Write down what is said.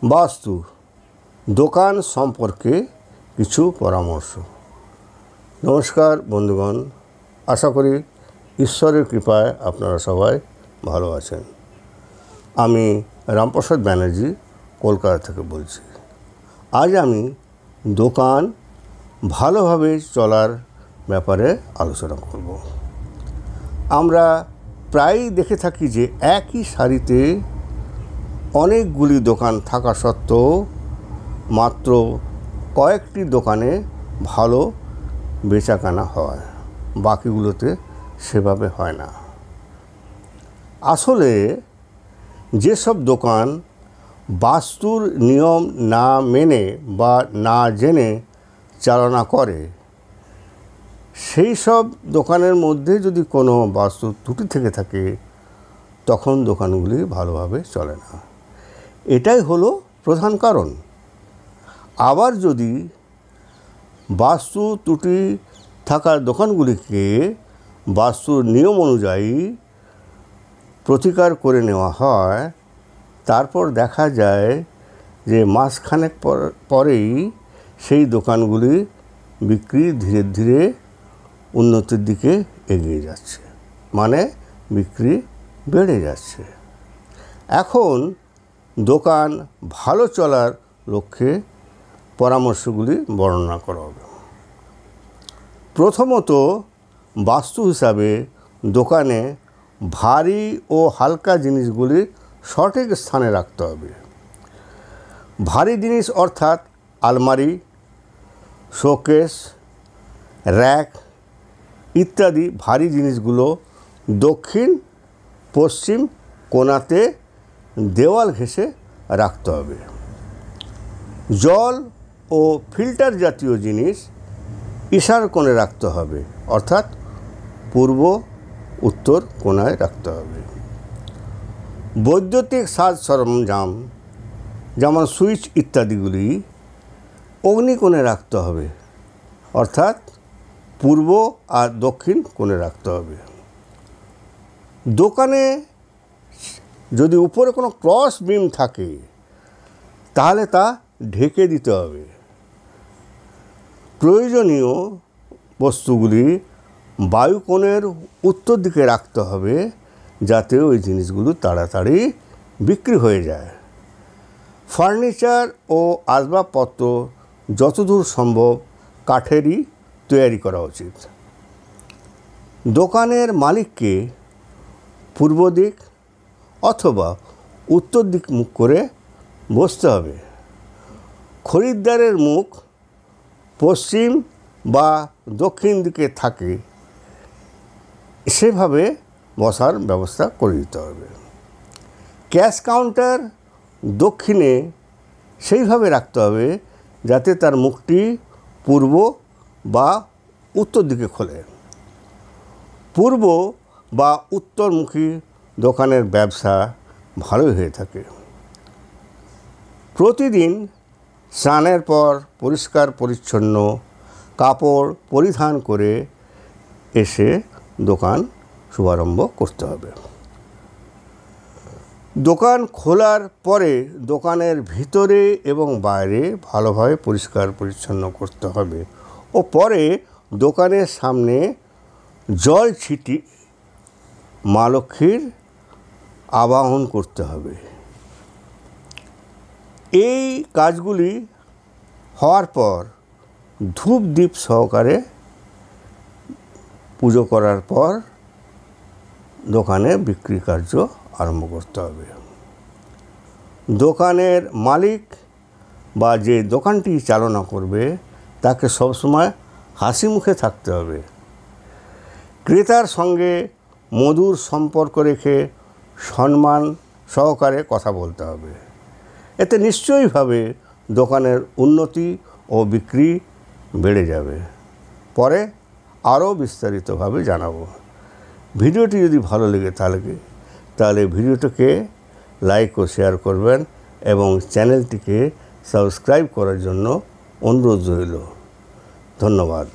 বাস্তু দোকান সম্পর্কে কিছু পরামর্শ। নমস্কার বন্ধুগণ, আশা করি ঈশ্বরের কৃপায় আপনারা সবাই ভালো আছেন। আমি রামপ্রসাদ ব্যানার্জি কলকাতা থেকে বলছি। আজ আমি দোকান ভালোভাবে চলার ব্যাপারে আলোচনা করব। আমরা প্রায়ই দেখে থাকি যে একই সারিতে অনেকগুলি দোকান থাকা সত্ত্বেও মাত্র কয়েকটি দোকানে ভালো বেচাকেনা হয়, বাকিগুলোতে সেভাবে হয় না। আসলে যেসব দোকান বাস্তুর নিয়ম না মেনে বা না জেনে চালনা করে, সেই সব দোকানের মধ্যে যদি কোনো বাস্তু ত্রুটি থেকে থাকে তখন দোকানগুলি ভালোভাবে চলে না। এটাই হলো প্রধান কারণ। আবার যদি বাস্তু ত্রুটি থাকার দোকানগুলিকে বাস্তুর নিয়ম অনুযায়ী প্রতিকার করে নেওয়া হয়, তারপর দেখা যায় যে মাসখানেক পরেই সেই দোকানগুলি বিক্রি ধীরে ধীরে উন্নতির দিকে এগিয়ে যাচ্ছে, মানে বিক্রি বেড়ে যাচ্ছে। এখন দোকান ভালো চলার লক্ষ্যে পরামর্শগুলি বর্ণনা করা হবে। প্রথমত, বাস্তু হিসাবে দোকানে ভারী ও হালকা জিনিসগুলি সঠিক স্থানে রাখতে হবে। ভারী জিনিস অর্থাৎ আলমারি, শোকেস, র্যাক ইত্যাদি ভারী জিনিসগুলো দক্ষিণ পশ্চিম কোণাতে দেওয়াল ঘেঁষে রাখতে হবে। জল ও ফিল্টার জাতীয় জিনিস ঈশান কোণে রাখতে হবে, অর্থাৎ পূর্ব উত্তর কোণায় রাখতে হবে। বৈদ্যুতিক সাজ সরঞ্জাম যেমন সুইচ ইত্যাদিগুলি অগ্নিকোণে রাখতে হবে, অর্থাৎ পূর্ব আর দক্ষিণ কোণে রাখতে হবে। দোকানে যদি উপরে কোনো ক্রস বিম থাকে তাহলে তা ঢেকে দিতে হবে। প্রয়োজনীয় বস্তুগুলি বায়ুকোণের উত্তর দিকে রাখতে হবে, যাতে ওই জিনিসগুলো তাড়াতাড়ি বিক্রি হয়ে যায়। ফার্নিচার ও আসবাবপত্র যতদূর সম্ভব কাঠেরই তৈরি করা উচিত। দোকানের মালিককে পূর্ব দিক অথবা উত্তর দিক মুখ করে বসতে হবে। খরিদ্দারের মুখ পশ্চিম বা দক্ষিণ দিকে থাকে, সেভাবে বসার ব্যবস্থা করে দিতে হবে। ক্যাশ কাউন্টার দক্ষিণে সেইভাবে রাখতে হবে যাতে তার মুখটি পূর্ব বা উত্তর দিকে খোলে। পূর্ব বা উত্তরমুখী দোকানের ব্যবসা ভালোই হয়ে থাকে। প্রতিদিন স্নানের পর পরিষ্কার পরিচ্ছন্ন কাপড় পরিধান করে এসে দোকান শুভারম্ভ করতে হবে। দোকান খোলার পরে দোকানের ভিতরে এবং বাইরে ভালোভাবে পরিষ্কার পরিচ্ছন্ন করতে হবে ও পরে দোকানের সামনে জল ছিটি মা লক্ষ্মীর আবাহন করতে হবে। এই কাজগুলি হওয়ার পর ধূপ দ্বীপ সহকারে পুজো করার পর দোকানে বিক্রি কার্য আরম্ভ করতে হবে। দোকানের মালিক বা যে দোকানটি চালনা করবে তাকে সবসময় হাসি মুখে থাকতে হবে। ক্রেতার সঙ্গে মধুর সম্পর্ক রেখে সম্মান সহকারে কথা বলতে হবে। এতে নিশ্চয়ইভাবে দোকানের উন্নতি ও বিক্রি বেড়ে যাবে। পরে আরও বিস্তারিতভাবে জানাবো। ভিডিওটি যদি ভালো লেগে তাহলে ভিডিওটিকে লাইক ও শেয়ার করবেন এবং চ্যানেলটিকে সাবস্ক্রাইব করার জন্য অনুরোধ রইল। ধন্যবাদ।